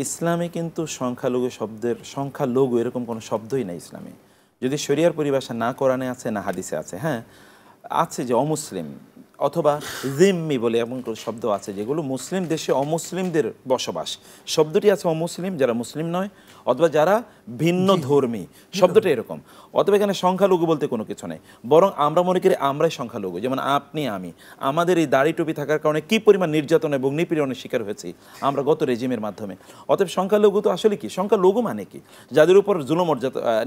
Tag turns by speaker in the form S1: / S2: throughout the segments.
S1: ইসলামে কিন্তু সংখ্যালঘু শব্দের সংখ্যালঘু এরকম কোনো শব্দই নাই ইসলামে। যদি শরিয়ার পরিভাষা না কোরআনে আছে না হাদিসে আছে, হ্যাঁ আছে যে অমুসলিম অথবা জিম্মি বলে এমন কোনো শব্দ আছে যেগুলো মুসলিম দেশে অমুসলিমদের বসবাস। শব্দটি আছে অমুসলিম যারা মুসলিম নয় অথবা যারা ভিন্ন ধর্মী, শব্দটা এরকম। অথবা এখানে সংখ্যালঘু বলতে কোনো কিছু নেই, বরং আমরা মনে করি আমরাই সংখ্যালঘু। যেমন আপনি আমি, আমাদের এই দাড়ি টুপি থাকার কারণে কী পরিমাণ নির্যাতন এবং নিপীড়নের শিকার হয়েছি আমরা গত রেজিমের মাধ্যমে। অতএব সংখ্যালঘু তো আসলে কি, সংখ্যালঘু মানে কি, যাদের উপর জুলুম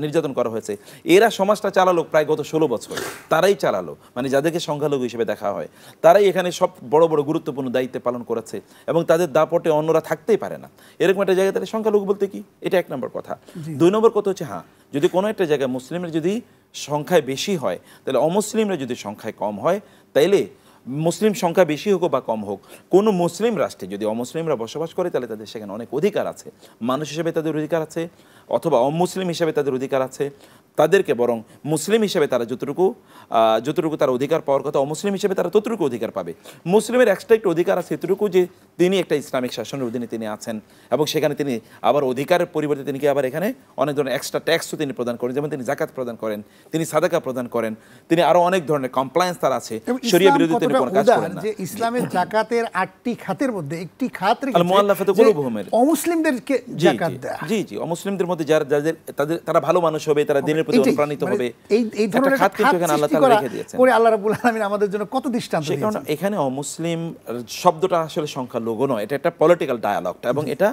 S1: নির্যাতন করা হয়েছে। এরা সমাজটা চালালো প্রায় গত 16 বছর, তারাই চালালো, মানে যাদেরকে সংখ্যালঘু হিসেবে দেখা হয় তারাই এখানে সব বড় বড় গুরুত্বপূর্ণ দায়িত্ব পালন করেছে এবং তাদের দাপটে অন্যরা থাকতেই পারে না। এরকম একটা জায়গায় তাহলে সংখ্যালঘু বলতে কি, এটা এক নম্বর কথা। 2 নম্বর কথা হচ্ছে, হ্যাঁ যদি কোনো একটা জায়গায় মুসলিমের যদি সংখ্যায় বেশি হয় তাহলে অমুসলিমরা যদি সংখ্যায় কম হয়, তাইলে মুসলিম সংখ্যা বেশি হোক বা কম হোক, কোনো মুসলিম রাষ্ট্রে যদি অমুসলিমরা বসবাস করে তাহলে তাদের সেখানে অনেক অধিকার আছে। মানুষ হিসেবে তাদের অধিকার আছে অথবা অমুসলিম হিসেবে তাদের অধিকার আছে। তাদেরকে বরং মুসলিম হিসেবে তারা যতটুকু তার অধিকার পাওয়ার কথা, অমুসলিম হিসেবে তারা ততটুকু অধিকার পাবে। মুসলিমের এক্সট্রা একটা অধিকার আছে এতটুকু যে তিনি একটা ইসলামিক শাসনের অধীনে তিনি আছেন এবং সেখানে তিনি আবার অধিকারের পরিবর্তে তিনি কি আবার এখানে অনেক ধরনের এক্সট্রা ট্যাক্সও তিনি প্রদান করেন, যেমন তিনি জাকাত প্রদান করেন, তিনি সাদাকা প্রদান করেন, তিনি আরও অনেক ধরনের কমপ্লায়েন্স তার আছে। শরিয়া বিরোধী তিনি কোনো কাজ করেন না।
S2: যে ইসলামের জাকাতের 8টি খাতের মধ্যে একটি খাত
S1: আল মুআল্লাফাতু কুলুবুহুম,
S2: অমুসলিমদেরকে জাকাত দেয়া।
S1: জি জি, অমুসলিমদের মধ্যে যাদের তারা ভালো মানুষ হবে, তারা দিনের প্রতি অনুপ্রাণিত হবে,
S2: এই ধরনের
S1: খাত কিন্তু এখানে আল্লাহ তাআলা রেখে দিয়েছেন।
S2: পরে আল্লাহ রাব্বুল আলামিন আমাদের জন্য কত দৃষ্টান্ত দিয়েছেন।
S1: কারণ এখানে অমুসলিম শব্দটা আসলে সংখ্যালঘু নয়, এটা একটা পলিটিক্যাল ডায়ালগটা এবং এটা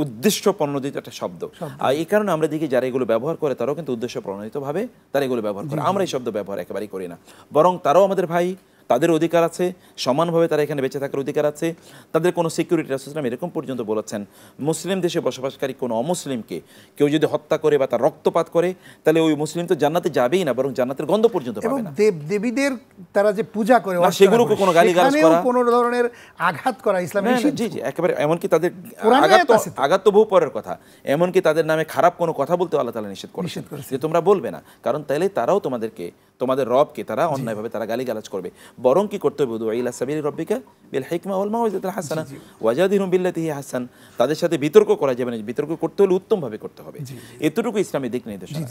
S1: উদ্দেশ্য প্রণোদিত একটা শব্দ। আর এই কারণে আমরা দেখি যারা এগুলো ব্যবহার করে তারাও কিন্তু উদ্দেশ্য প্রণোদিতভাবে তারা এগুলো ব্যবহার করে। আমরা এই শব্দ ব্যবহার একেবারেই করি না, বরং তারাও আমাদের ভাই, তাদের অধিকার আছে, সমানভাবে তারা এখানে বেঁচে থাকার অধিকার আছে, তাদের কোনো সিকিউরিটি রাসূলুল্লাহ এরকম পর্যন্ত বলেছেন মুসলিম দেশে বসবাসকারী কোনো অমুসলিমকে কেউ যদি হত্যা করে বা তার রক্তপাত করে তাহলে ওই মুসলিম তো জান্নাতে যাবেই না, বরং জান্নাতের গন্ধ পর্যন্ত পাবে না।
S2: দেবীদের তারা যে পূজা করে
S1: সেগুলোকে কোনো গালিগালাজ করা,
S2: কোনো ধরনের আঘাত করা ইসলামে নিষিদ্ধ।
S1: জি জি, একেবারে। এমনকি তাদের আঘাত তো বহু পরের কথা, এমনকি তাদের নামে খারাপ কোনো কথা বলতে আল্লাহ তাআলা নিষেধ করেছেন যে তোমরা বলবে না, কারণ তাইলে তারাও তোমাদের রবকে তারা অন্যায়ভাবে তারা গালিগালাজ করবে। বরং কি করতে হবে, উদউ ইলা সাবিলি রাব্বিকা বিল হিকমা ওয়াল মাউইযাতিল হাসানা ওয়াজাদিলহুম বিল্লাতি হিয়া আহসান। তাদের সাথে বিতর্ক করা যাবে না, বিতর্ক করতে হলে উত্তমভাবে করতে হবে। এতটুকু ইসলামী দিক নির্দেশনা।